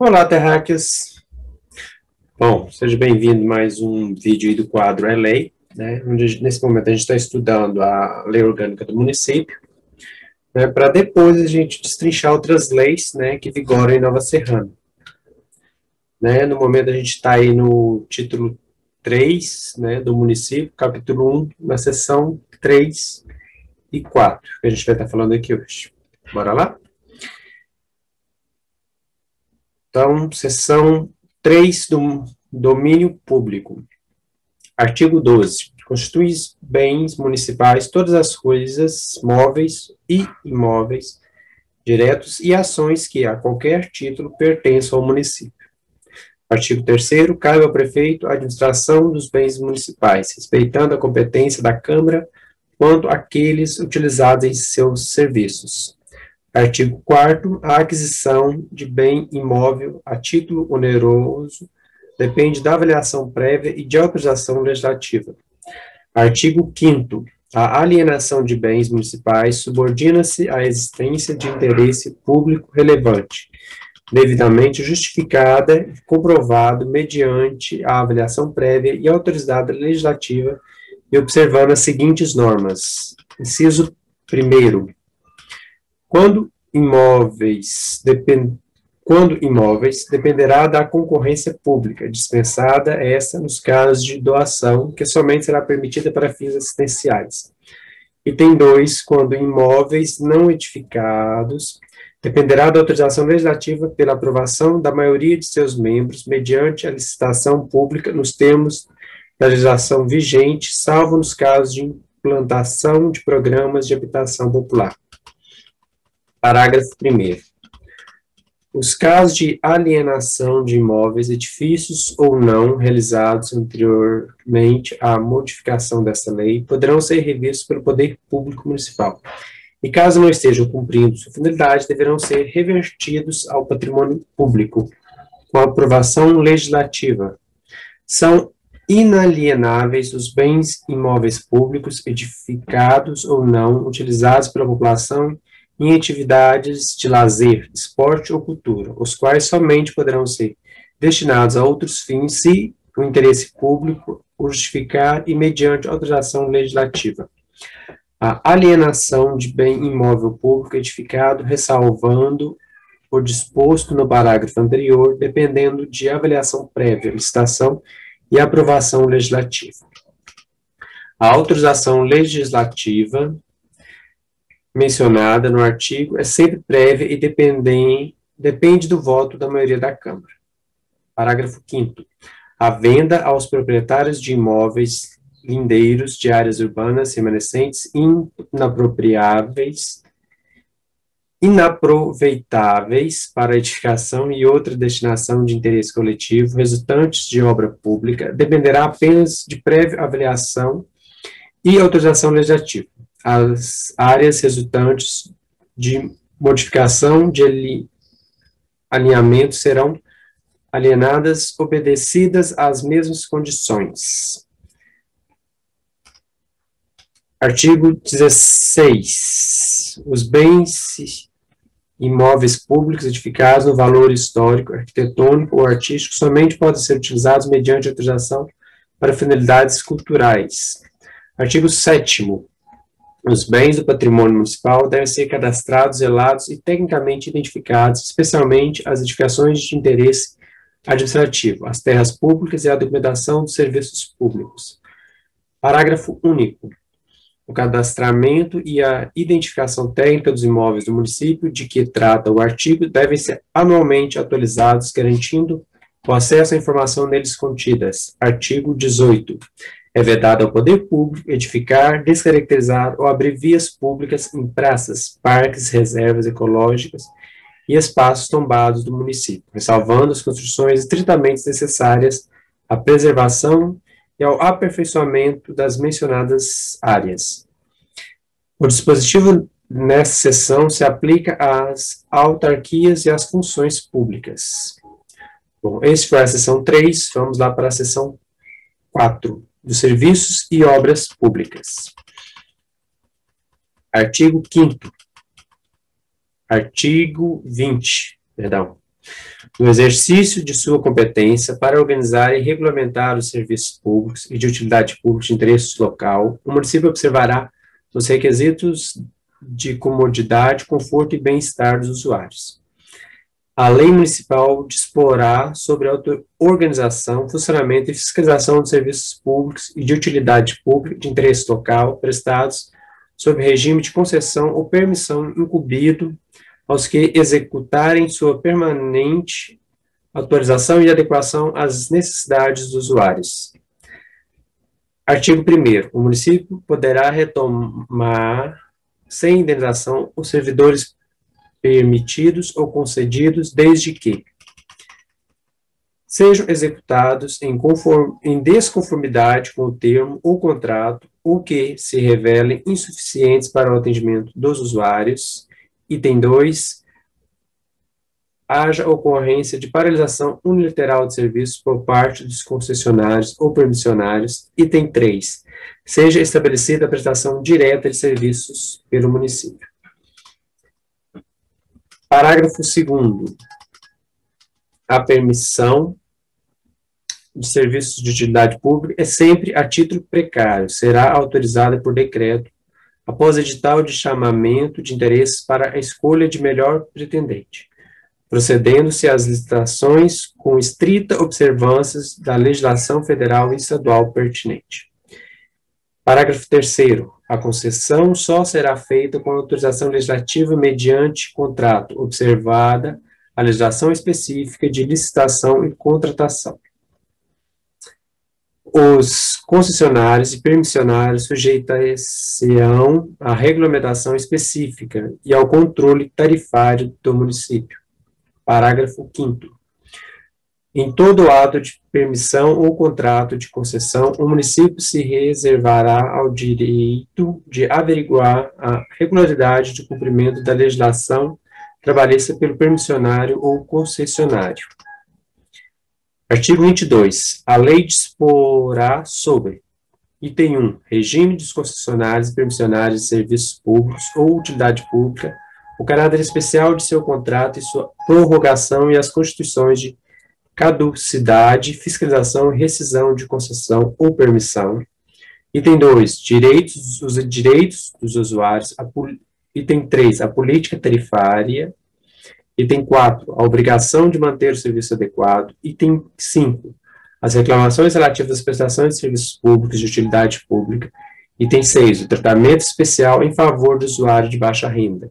Olá, terráqueos! Bom, seja bem-vindo a mais um vídeo aí do quadro É Lei, né, onde nesse momento a gente está estudando a lei orgânica do município, né, para depois a gente destrinchar outras leis, né, que vigoram em Nova Serrana. Né, no momento a gente está aí no título 3, né, do município, capítulo 1, na seção 3 e 4, que a gente vai estar falando aqui hoje. Bora lá? Então, seção 3 do domínio público. Artigo 12. Constitui bens municipais todas as coisas móveis e imóveis, diretos e ações que, a qualquer título, pertençam ao município. Artigo 3º. Cabe ao prefeito a administração dos bens municipais, respeitando a competência da Câmara quanto àqueles utilizados em seus serviços. Artigo 4º. A aquisição de bem imóvel a título oneroso depende da avaliação prévia e de autorização legislativa. Artigo 5º. A alienação de bens municipais subordina-se à existência de interesse público relevante, devidamente justificada e comprovado mediante a avaliação prévia e autorizada legislativa e observando as seguintes normas. Inciso 1º. Quando imóveis dependerá da concorrência pública, dispensada essa nos casos de doação, que somente será permitida para fins assistenciais. Item 2, quando imóveis não edificados, dependerá da autorização legislativa pela aprovação da maioria de seus membros, mediante a licitação pública nos termos da legislação vigente, salvo nos casos de implantação de programas de habitação popular. Parágrafo 1º. Os casos de alienação de imóveis, edifícios ou não realizados anteriormente à modificação desta lei poderão ser revistos pelo Poder Público Municipal. E caso não estejam cumprindo sua finalidade, deverão ser revertidos ao patrimônio público, com aprovação legislativa. São inalienáveis os bens imóveis públicos, edificados ou não, utilizados pela população em atividades de lazer, esporte ou cultura, os quais somente poderão ser destinados a outros fins se o interesse público o justificar e mediante autorização legislativa. A alienação de bem imóvel público edificado, ressalvando o disposto no parágrafo anterior, dependendo de avaliação prévia, licitação e aprovação legislativa. A autorização legislativa mencionada no artigo é sempre prévia e depende do voto da maioria da Câmara. Parágrafo 5º. A venda aos proprietários de imóveis lindeiros de áreas urbanas remanescentes inaproveitáveis para edificação e outra destinação de interesse coletivo resultantes de obra pública dependerá apenas de prévia avaliação e autorização legislativa. As áreas resultantes de modificação de alinhamento serão alienadas obedecidas às mesmas condições. Artigo 16. Os bens imóveis públicos edificados no valor histórico, arquitetônico ou artístico somente podem ser utilizados mediante autorização para finalidades culturais. Artigo 7º. Os bens do patrimônio municipal devem ser cadastrados, zelados e tecnicamente identificados, especialmente as edificações de interesse administrativo, as terras públicas e a documentação dos serviços públicos. Parágrafo único. O cadastramento e a identificação técnica dos imóveis do município de que trata o artigo devem ser anualmente atualizados, garantindo o acesso à informação neles contidas. Artigo 18. É vedado ao poder público edificar, descaracterizar ou abrir vias públicas em praças, parques, reservas ecológicas e espaços tombados do município, ressalvando as construções estritamente necessárias à preservação e ao aperfeiçoamento das mencionadas áreas. O dispositivo nessa seção se aplica às autarquias e às funções públicas. Bom, esse foi a seção 3, vamos lá para a seção 4. Dos serviços e obras públicas. Artigo 5º. Artigo 20, perdão. No exercício de sua competência para organizar e regulamentar os serviços públicos e de utilidade pública de interesse local, o município observará os requisitos de comodidade, conforto e bem-estar dos usuários. A lei municipal disporá sobre a organização, funcionamento e fiscalização dos serviços públicos e de utilidade pública de interesse local prestados sob regime de concessão ou permissão incumbido aos que executarem sua permanente autorização e adequação às necessidades dos usuários. Artigo 1º. O município poderá retomar, sem indenização, os servidores permitidos ou concedidos, desde que sejam executados em desconformidade com o termo ou contrato, ou que se revelem insuficientes para o atendimento dos usuários. Item 2. Haja ocorrência de paralisação unilateral de serviços por parte dos concessionários ou permissionários. Item 3. Seja estabelecida a prestação direta de serviços pelo município. Parágrafo 2º. A permissão de serviços de utilidade pública é sempre a título precário, será autorizada por decreto, após edital de chamamento de interesses para a escolha de melhor pretendente, procedendo-se às licitações com estrita observância da legislação federal e estadual pertinente. Parágrafo 3º. A concessão só será feita com autorização legislativa mediante contrato, observada a legislação específica de licitação e contratação. Os concessionários e permissionários sujeitar-se-ão à regulamentação específica e ao controle tarifário do município. Parágrafo 5º. Em todo ato de permissão ou contrato de concessão, o município se reservará ao direito de averiguar a regularidade de cumprimento da legislação trabalhista pelo permissionário ou concessionário. Artigo 22. A lei disporá sobre: item 1. Regime dos concessionários e permissionários de serviços públicos ou utilidade pública, o caráter especial de seu contrato e sua prorrogação e as constituições de caducidade, fiscalização e rescisão de concessão ou permissão. Item 2. Os direitos dos usuários. Item 3. A política tarifária. Item 4. A obrigação de manter o serviço adequado. Item 5. As reclamações relativas às prestações de serviços públicos de utilidade pública. Item 6. O tratamento especial em favor do usuário de baixa renda.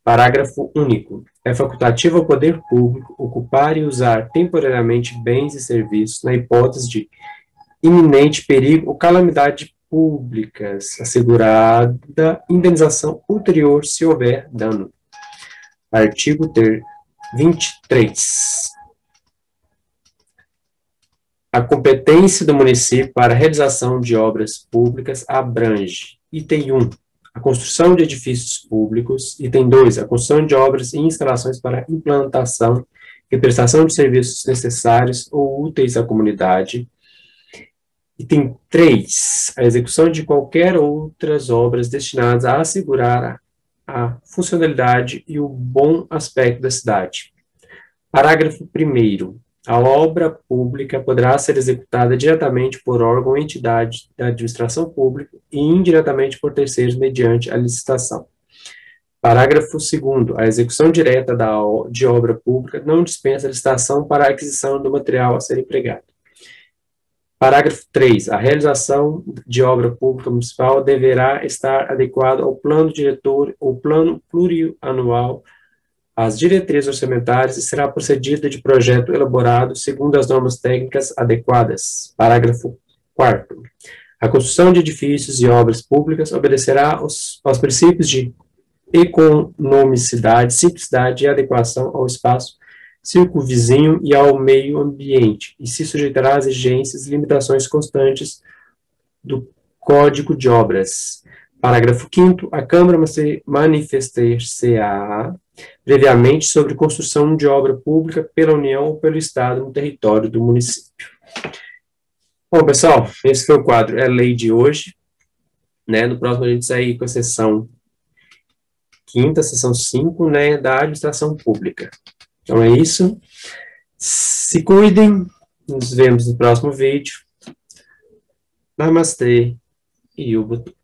Parágrafo único. É facultativo ao poder público ocupar e usar temporariamente bens e serviços na hipótese de iminente perigo ou calamidade públicas, assegurada indenização ulterior se houver dano. Artigo 23. A competência do município para a realização de obras públicas abrange: item 1. A construção de edifícios públicos. Item 2. A construção de obras e instalações para implantação e prestação de serviços necessários ou úteis à comunidade. Item 3. A execução de qualquer outras obras destinadas a assegurar a funcionalidade e o bom aspecto da cidade. Parágrafo 1º. A obra pública poderá ser executada diretamente por órgão ou entidade da administração pública e indiretamente por terceiros mediante a licitação. Parágrafo 2º. A execução direta de obra pública não dispensa licitação para a aquisição do material a ser empregado. Parágrafo 3. A realização de obra pública municipal deverá estar adequada ao plano diretor ou plano plurianual, às diretrizes orçamentárias, e será procedida de projeto elaborado segundo as normas técnicas adequadas. Parágrafo 4º. A construção de edifícios e obras públicas obedecerá aos princípios de economicidade, simplicidade e adequação ao espaço circunvizinho e ao meio ambiente, e se sujeitará às exigências e limitações constantes do Código de Obras. Parágrafo 5º. A Câmara manifestar-se-á previamente sobre construção de obra pública pela União ou pelo Estado no território do município. Bom, pessoal, esse foi o quadro É Lei de hoje, né? No próximo a gente sai com a sessão 5ª, sessão 5, né, da administração pública. Então é isso. Se cuidem, nos vemos no próximo vídeo. Namastê e Ubuntu.